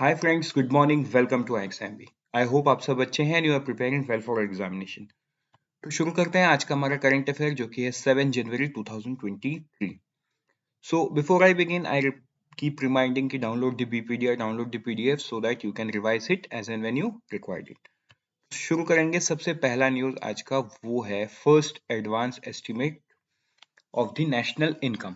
Hi friends, good morning, welcome to XMB. I hope आप सब अच्छे हैं and you are preparing well for examination. तो शुरू करते हैं आज का हमारा करंट अफेयर जो कि है 7 जनवरी 2023। So before I begin I keep reminding कि download the BPD, download the PDF so that you can revise it as and when you required it. शुरू करेंगे। सबसे पहला न्यूज आज का वो है first advance estimate of the national income.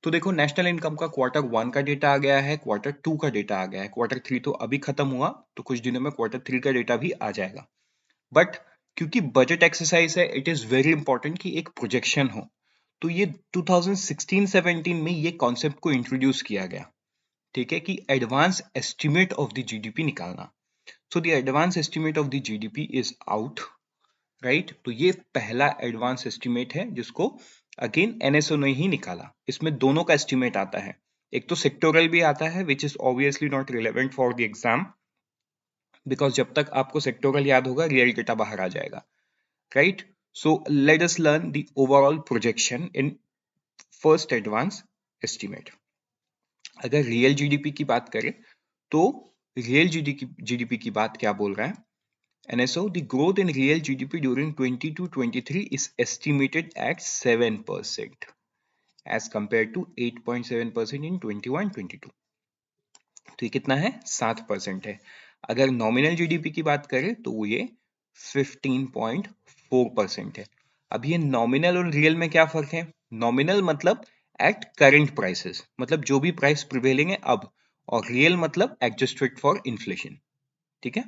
तो देखो, नेशनल इनकम का क्वार्टर 1 का डेटा आ गया है, क्वार्टर 2 का डेटा आ गया है, क्वार्टर 3 तो अभी खत्म हुआ, तो कुछ दिनों में क्वार्टर 3 का डेटा भी आ जाएगा। बट क्योंकि बजट एक्सरसाइज है, इट इज वेरी इंपॉर्टेंट कि एक प्रोजेक्शन हो। तो ये 2016-17 में ये कॉन्सेप्ट को इंट्रोड्यूस किया गया, ठीक है, कि advance estimate of the GDP निकालना। So the advance estimate of the GDP is out, right. तो ये पहला एडवांस एस्टिमेट है जिसको अगेन एनएसओ ने ही निकाला। इसमें दोनों का एस्टिमेट आता है, एक तो सेक्टोरल भी आता है which is obviously not relevant for the exam, because जब तक आपको सेक्टोरल याद होगा रियल डेटा बाहर आ जाएगा, right. So let us learn the overall projection in first advance estimate. अगर रियल जीडीपी की बात करें तो रियल जीडीपी की बात क्या बोल रहा है NSO? The growth in real GDP during 22-23 is estimated at 7% as compared to 8.7% in 21-22. तो ये कितना है? 7% है। अगर नॉमिनल जीडीपी की बात करें तो वो ये 15.4% है। अब ये नॉमिनल और रियल में क्या फर्क है? नॉमिनल मतलब एट करंट प्राइसेस, मतलब जो भी प्राइस प्रिवेलिंग है अब, और रियल मतलब एडजस्टेड फॉर इन्फ्लेशन, ठीक है।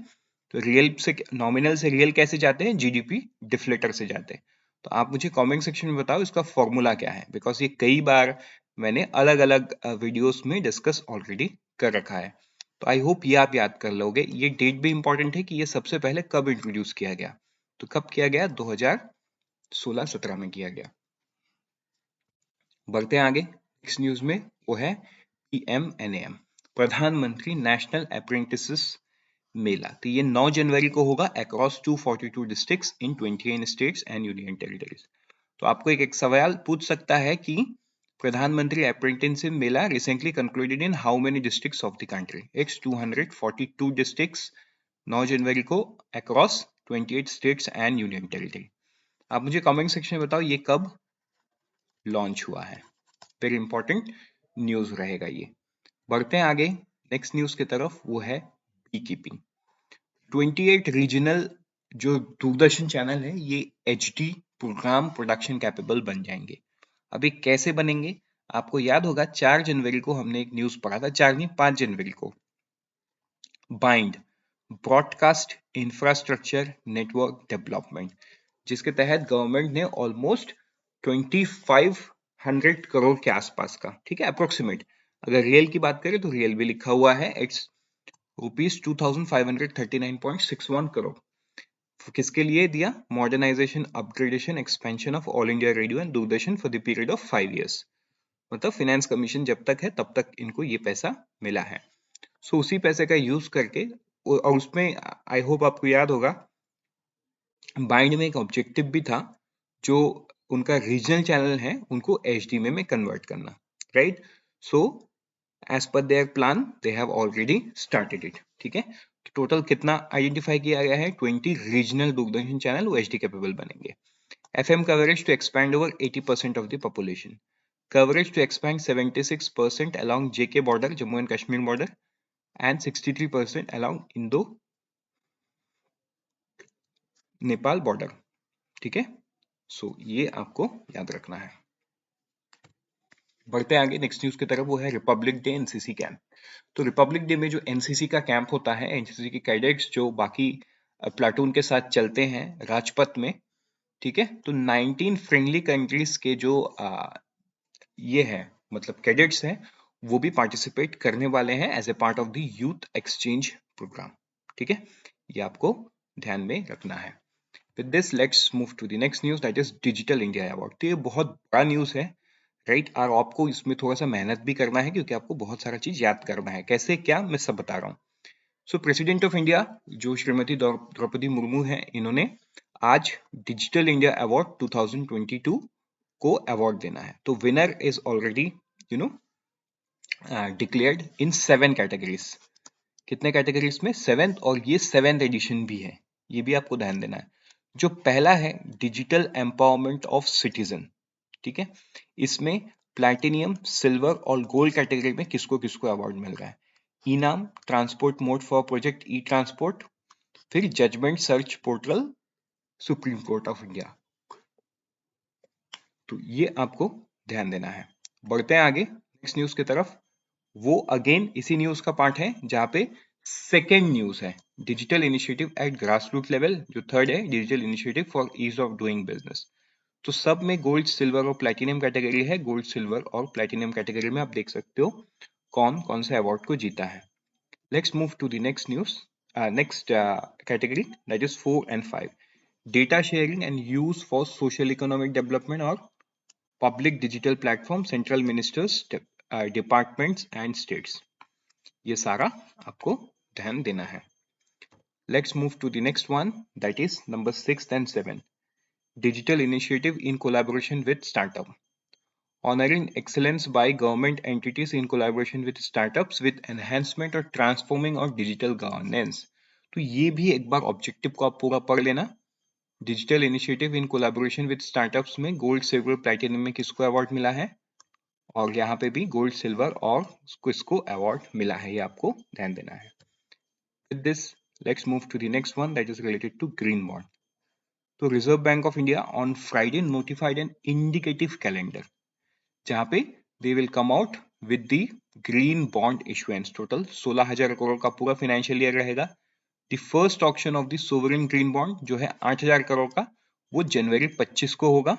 तो रियल से नॉमिनल से रियल कैसे जाते हैं? जीडीपी डिफ्लेटर से जाते हैं। तो आप मुझे कमेंट सेक्शन में बताओ इसका फॉर्मूला क्या है, बिकॉज ये कई बार मैंने अलग अलग वीडियोस में डिस्कस ऑलरेडी कर रखा है। तो आई होप ये आप याद कर लोगे। ये डेट भी इंपॉर्टेंट है कि ये सबसे पहले कब इंट्रोड्यूस किया गया। तो कब किया गया? 2016-17 में किया गया। बढ़ते हैं आगे। नेक्स्ट न्यूज में वो है PMNAM, प्रधानमंत्री नेशनल अप्रेंटिसेस मेला। तो ये 9 जनवरी को होगा across 242 districts in 21 states and union territories. तो आपको एक सवाल पूछ सकता है कि प्रधानमंत्री apprenticeship Mela recently concluded in how many districts of the country? It's 242 districts, 9 जनवरी को across 28 states and union territory. आप मुझे कमेंट सेक्शन में बताओ ये कब लॉन्च हुआ है। वेरी इंपॉर्टेंट न्यूज रहेगा ये। बढ़ते हैं आगे नेक्स्ट न्यूज की तरफ, वो है बी कीपिंग। 28 रीजनल जो दूरदर्शन चैनल है ये HD प्रोग्राम प्रोडक्शन कैपेबल बन जाएंगे। अभी कैसे बनेंगे? आपको याद होगा 4 जनवरी को हमने एक न्यूज पढ़ा था, 4 नहीं 5 जनवरी को, bind broadcast infrastructure network development, जिसके तहत गवर्नमेंट ने ऑलमोस्ट 2500 करोड़ के आसपास का, ठीक है, अप्रोक्सीमेट। अगर रियल की बात करें तो रियल भी लिखा हुआ है, इट्स ₹2539.61 करोड़। किसके लिए दिया? Modernisation, upgradation, expansion of All India Radio and Doordarshan for the period of 5 years. मतलब फाइनेंस कमीशन जब तक है तब तक इनको ये पैसा मिला है। सो उसी पैसे का यूज करके, और उसमें आई होप आपको याद होगा बाइंड में एक ऑब्जेक्टिव भी था, जो उनका रीजनल चैनल है उनको HD में कन्वर्ट करना, right. So as per their plan they have already started it, ठीक है। टोटल कितना आइडेंटिफाई किया गया है? 20 रीजनल दूरदर्शन चैनल वो HD कैपेबल बनेंगे। FM coverage to expand over 80% of the population. Coverage to expand 76% along JK border, Jammu and Kashmir border, and 63% along Indo-Nepal border, ठीक है। सो ये आपको याद रखना है। बढ़ते आगे नेक्स्ट न्यूज की तरफ, वो है रिपब्लिक डे NCC कैंप। तो रिपब्लिक डे में जो NCC का कैंप होता है, NCC के कैडेट्स जो बाकी प्लाटून के साथ चलते हैं राजपथ में, ठीक है। तो 19 फ्रेंडली कंट्रीज के जो ये है मतलब कैडेट्स हैं, वो भी पार्टिसिपेट करने वाले हैं as a part of the youth exchange programme, ठीक है। ये आपको ध्यान में रखना है। With this let's move to the next news, that is digital India award. तो ये बहुत बड़ा न्यूज है, राइट। और आपको इसमें थोड़ा सा मेहनत भी करना है क्योंकि आपको बहुत सारा चीज याद करना है। कैसे क्या, मैं सब बता रहा हूँ। सो प्रेसिडेंट ऑफ इंडिया जो श्रीमती द्रौपदी मुर्मू है, इन्होंने आज डिजिटल इंडिया अवार्ड 2022 को अवार्ड देना है। तो winner is already you know declared in 7 categories. कितने कैटेगरीज में? 7th, और ये 7th एडिशन भी है, ये भी आपको ध्यान देना है। जो पहला है डिजिटल एम्पावरमेंट ऑफ सिटीजन, ठीक है, इसमें प्लैटिनियम, सिल्वर और गोल्ड कैटेगरी में किसको किसको अवार्ड मिल रहा है? इनाम transport mode for project e transport, फिर judgement search portal supreme court of India. तो ये आपको ध्यान देना है। बढ़ते हैं आगे नेक्स्ट न्यूज की तरफ। वो अगेन इसी न्यूज का पार्ट है जहां पे सेकेंड न्यूज है digital initiative at grassroot level. जो थर्ड है digital initiative for ease of doing business. तो सब में गोल्ड, सिल्वर और प्लैटिनम कैटेगरी है। गोल्ड, सिल्वर और प्लैटिनम कैटेगरी में आप देख सकते हो कौन कौन से अवार्ड को जीता है। Let's move to the next news, next category, that is 4 and 5, data sharing and use for social economic development और public digital platform, central ministers, departments and states. ये सारा आपको ध्यान देना है। Let's move to the next one, that is number 6 and 7, digital initiative in collaboration with startup, honoring excellence by government entities in collaboration with startups with enhancement or transforming or digital governance। तो ये भी एक बार objective को आप पूरा पढ़ लेना। Digital initiative in collaboration with startups में गोल्ड, सिल्वर, प्लैटिनम में किसको अवार्ड मिला है, और यहाँ पे भी गोल्ड, सिल्वर और किसको अवार्ड मिला है, ये आपको ध्यान देना है। With this, let's move to the next one, that is related to green bond। तो Reserve Bank of India on Friday notified an indicative calendar जहां पे they will come out with the green bond issuance. Total 16,000 crore का पूरा financial year रहेगा। The first auction of the sovereign green bond जो है 8,000 करोड़ का, वो जनवरी 25 को होगा,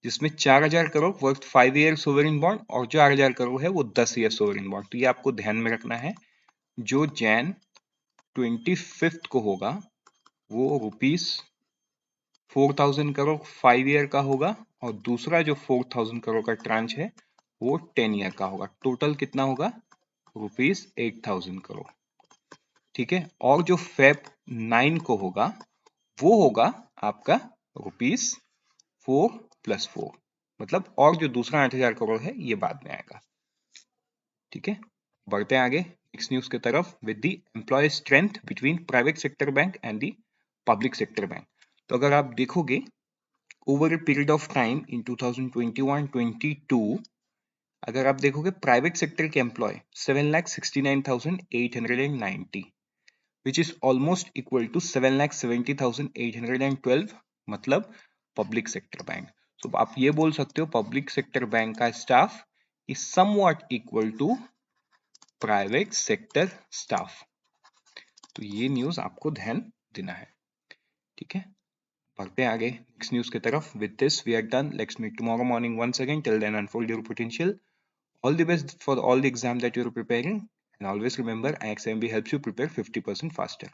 जिसमें 4,000 crore worth 5 year sovereign bond और 4,000 करोड़ है वो 10 ईयर सोवरेन बॉन्ड। तो ये आपको ध्यान में रखना है। जो जैन 25 को होगा वो ₹4,000 करोड़ 5 ईयर का होगा, और दूसरा जो 4,000 करोड़ का ट्रांच है वो 10 ईयर का होगा। टोटल कितना होगा? ₹8,000 करोड़, ठीक है। और जो फेब 9 को होगा वो होगा आपका ₹4 + 4, मतलब और जो दूसरा 8,000 करोड़ है ये बाद में आएगा, ठीक है। बढ़ते हैं आगे नेक्स्ट न्यूज की तरफ with the employ strength between private sector bank and the public sector bank. तो अगर आप देखोगे over a period of time in 2021-22, अगर आप देखोगे प्राइवेट सेक्टर के employ 7,69,890, which is almost equal to 7,70,812, मतलब पब्लिक सेक्टर बैंक। तो आप ये बोल सकते हो पब्लिक सेक्टर बैंक का staff is somewhat equal to private sector staff. तो ये न्यूज आपको ध्यान देना है, ठीक है। बढ़ते हैं आगे नेक्स्ट न्यूज की तरफ। With this we are done, let's meet tomorrow morning once again. Till then unfold your potential. All the best for all the exam that you're preparing, and always remember IXMB helps you prepare 50% faster.